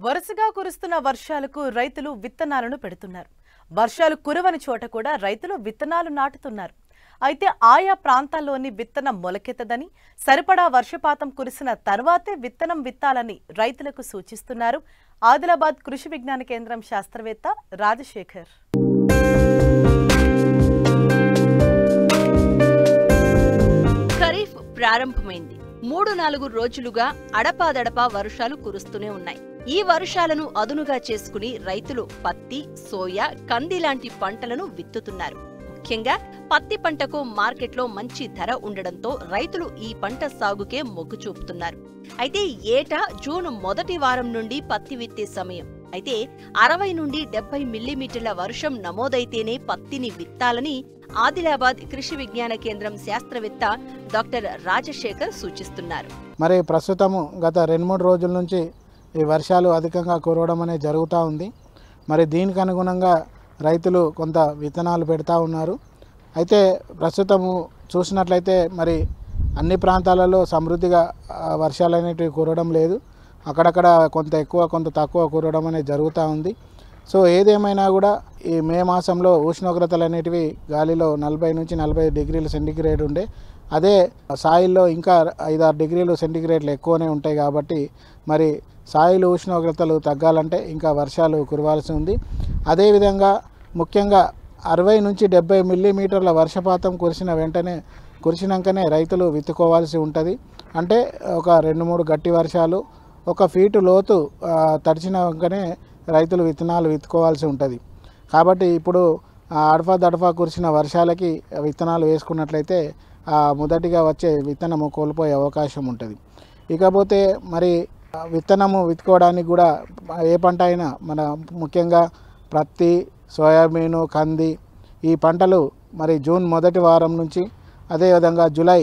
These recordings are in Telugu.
వరుసగా కురుస్తున్న వర్షాలకు రైతులు విత్తనాలను పెడుతున్నారు. వర్షాలు కురవని చోట కూడా రైతులు విత్తనాలు నాటుతున్నారు. అయితే ఆయా ప్రాంతాల్లోని విత్తనం మొలకెత్తదని, సరిపడా వర్షపాతం కురిసిన తర్వాతే విత్తనం విత్తాలని రైతులకు సూచిస్తున్నారు ఆదిలాబాద్ కృషి విజ్ఞాన కేంద్రం శాస్త్రవేత్త రాజశేఖర్. ఖరీఫ్ ప్రారంభమైంది. 3-4 రోజులుగా అడపాదడపా వర్షాలు కురుస్తూనే ఉన్నాయి. ఈ వర్షాలను అదునుగా చేసుకుని రైతులు పత్తి, సోయా, కంది లాంటి పంటలను విత్తుతున్నారు. ముఖ్యంగా పత్తి పంటకు మార్కెట్లో మంచి ధర ఉండడంతో రైతులు ఈ పంట సాగుకే మొగ్గు చూపుతున్నారు. అయితే ఏటా జూన్ మొదటి వారం నుండి పత్తి విత్తే సమయం. అయితే 60 నుండి 70 మిల్లీమీటర్ల వర్షం నమోదైతేనే పత్తిని విత్తాలని ఆదిలాబాద్ కృషి విజ్ఞాన కేంద్రం శాస్త్రవేత్త డాక్టర్ రాజశేఖర్ సూచిస్తున్నారు. మరి ప్రస్తుతము గత 2-3 రోజుల నుంచి ఈ వర్షాలు అధికంగా కురవడం అనేది జరుగుతూ ఉంది. మరి దీనికి అనుగుణంగా రైతులు కొంత విత్తనాలు పెడతా ఉన్నారు. అయితే ప్రస్తుతము చూసినట్లయితే మరి అన్ని ప్రాంతాలలో సమృద్ధిగా వర్షాలు అనేటివి కురవడం లేదు. అక్కడక్కడ కొంత ఎక్కువ కొంత తక్కువ కురవడం అనేది జరుగుతూ ఉంది. సో ఏదేమైనా కూడా ఈ మే మాసంలో ఉష్ణోగ్రతలు అనేటివి గాలిలో 40 నుంచి 45 డిగ్రీల సెంటీగ్రేడ్ ఉండే, అదే సాయిల్లో ఇంకా 5-6 డిగ్రీలు సెంటీగ్రేడ్లు ఎక్కువనే ఉంటాయి. కాబట్టి మరి సాయిలు ఉష్ణోగ్రతలు తగ్గాలంటే ఇంకా వర్షాలు కురవాల్సి ఉంది. అదేవిధంగా ముఖ్యంగా 60 నుంచి 70 మిల్లీమీటర్ల వర్షపాతం కురిసినాకనే రైతులు విత్తుకోవాల్సి ఉంటుంది. అంటే ఒక 2-3 గట్టి వర్షాలు 1 ఫీటు లోతు తడిచినాకనే రైతులు విత్తనాలు విత్తుకోవాల్సి ఉంటుంది. కాబట్టి ఇప్పుడు అడపా కురిసిన వర్షాలకి విత్తనాలు వేసుకున్నట్లయితే మొదటిగా వచ్చే విత్తనము కోల్పోయే అవకాశం ఉంటుంది. ఇకపోతే మరి విత్తనము విత్తుకోవడానికి కూడా ఏ పంట అయినా మన ముఖ్యంగా పత్తి, సోయాబీను, కంది ఈ పంటలు మరి జూన్ మొదటి వారం నుంచి అదేవిధంగా జూలై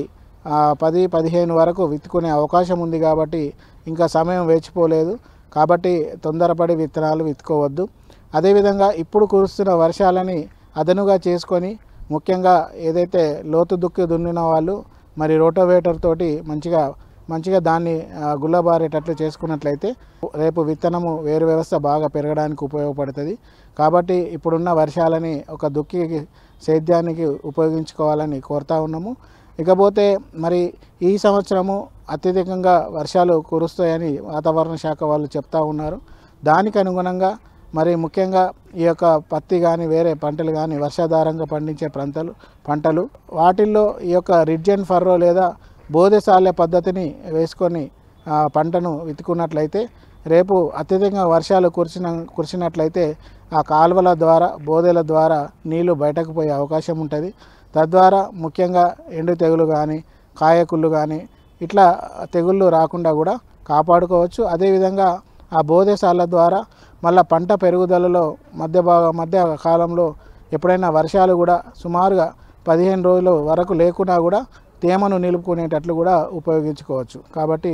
10-15 వరకు విత్తుకునే అవకాశం ఉంది. కాబట్టి ఇంకా సమయం వేచిపోలేదు. కాబట్టి తొందరపడి విత్తనాలు విత్తుకోవద్దు. అదేవిధంగా ఇప్పుడు కురుస్తున్న వర్షాలని అదనుగా చేసుకొని ముఖ్యంగా ఏదైతే లోతు దున్నిన వాళ్ళు మరి రోటోవేటర్ తోటి మంచిగా దాన్ని గుల్లబారేటట్లు చేసుకున్నట్లయితే రేపు విత్తనము వేరు వ్యవస్థ బాగా పెరగడానికి ఉపయోగపడుతుంది. కాబట్టి ఇప్పుడున్న వర్షాలని ఒక దుక్కి సేద్యానికి ఉపయోగించుకోవాలని కోరుతా ఉన్నాము. ఇకపోతే మరి ఈ సంవత్సరము అత్యధికంగా వర్షాలు కురుస్తాయని వాతావరణ శాఖ వాళ్ళు చెప్తా ఉన్నారు. దానికి అనుగుణంగా మరి ముఖ్యంగా ఈ యొక్క పత్తి కానీ వేరే పంటలు కానీ వర్షాధారంగా పండించే పంటలు వాటిల్లో ఈ యొక్క రిడ్జ్ అండ్ ఫర్రో లేదా బోదెసాలె పద్ధతిని వేసుకొని పంటను విత్తుకున్నట్లయితే రేపు అత్యధికంగా వర్షాలు కురిసినట్లయితే ఆ కాలువల ద్వారా బోదెల ద్వారా నీళ్లు బయటకు పోయే అవకాశం ఉంటుంది. తద్వారా ముఖ్యంగా ఎండు తెగులు కానీ కాయకుళ్ళు కానీ ఇట్లా తెగుళ్ళు రాకుండా కూడా కాపాడుకోవచ్చు. అదేవిధంగా ఆ బోదెసాల ద్వారా మళ్ళీ పంట పెరుగుదలలో మధ్య కాలంలో ఎప్పుడైనా వర్షాలు కూడా సుమారుగా 15 రోజుల వరకు లేకున్నా కూడా తేమను నిలుపుకునేటట్లు కూడా ఉపయోగించుకోవచ్చు. కాబట్టి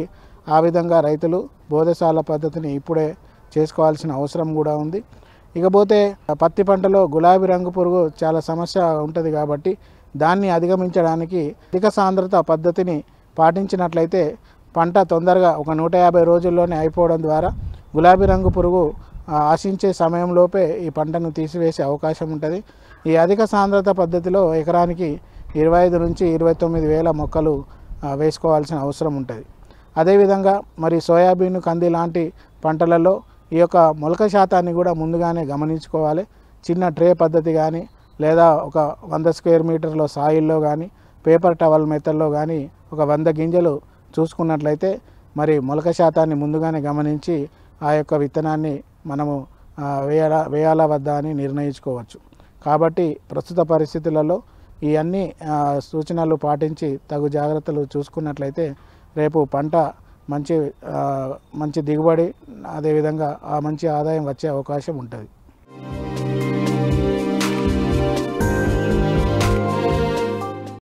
ఆ విధంగా రైతులు బోదెసాల పద్ధతిని ఇప్పుడే చేసుకోవాల్సిన అవసరం కూడా ఉంది. ఇకపోతే పత్తి పంటలో గులాబీ రంగు పురుగు చాలా సమస్య ఉంటుంది. కాబట్టి దాన్ని అధిగమించడానికి అధిక సాంద్రత పద్ధతిని పాటించినట్లయితే పంట తొందరగా ఒక 150 రోజుల్లోనే అయిపోవడం ద్వారా గులాబీ రంగు పురుగు ఆశించే సమయంలోపే ఈ పంటను తీసివేసే అవకాశం ఉంటుంది. ఈ అధిక సాంద్రత పద్ధతిలో ఎకరానికి 25 నుంచి 29 వేల మొక్కలు వేసుకోవాల్సిన అవసరం ఉంటుంది. అదేవిధంగా మరి సోయాబీన్, కంది లాంటి పంటలలో ఈ యొక్క మొలక శాతాన్ని కూడా ముందుగానే గమనించుకోవాలి. చిన్న ట్రే పద్ధతి కానీ లేదా ఒక 100 స్క్వేర్ మీటర్ల సాయిల్లో కానీ పేపర్ టవల్ మెథడ్లో కానీ ఒక 100 గింజలు చూసుకున్నట్లయితే మరి మొలక శాతాన్ని ముందుగానే గమనించి ఆ యొక్క విత్తనాన్ని మనము వేయాలా వద్దా అని నిర్ణయించుకోవచ్చు. కాబట్టి ప్రస్తుత పరిస్థితులలో ఈ అన్ని సూచనలు పాటించి తగు జాగ్రత్తలు చూసుకున్నట్లయితే రేపు పంట మంచి దిగుబడి అదేవిధంగా మంచి ఆదాయం వచ్చే అవకాశం ఉంటుంది.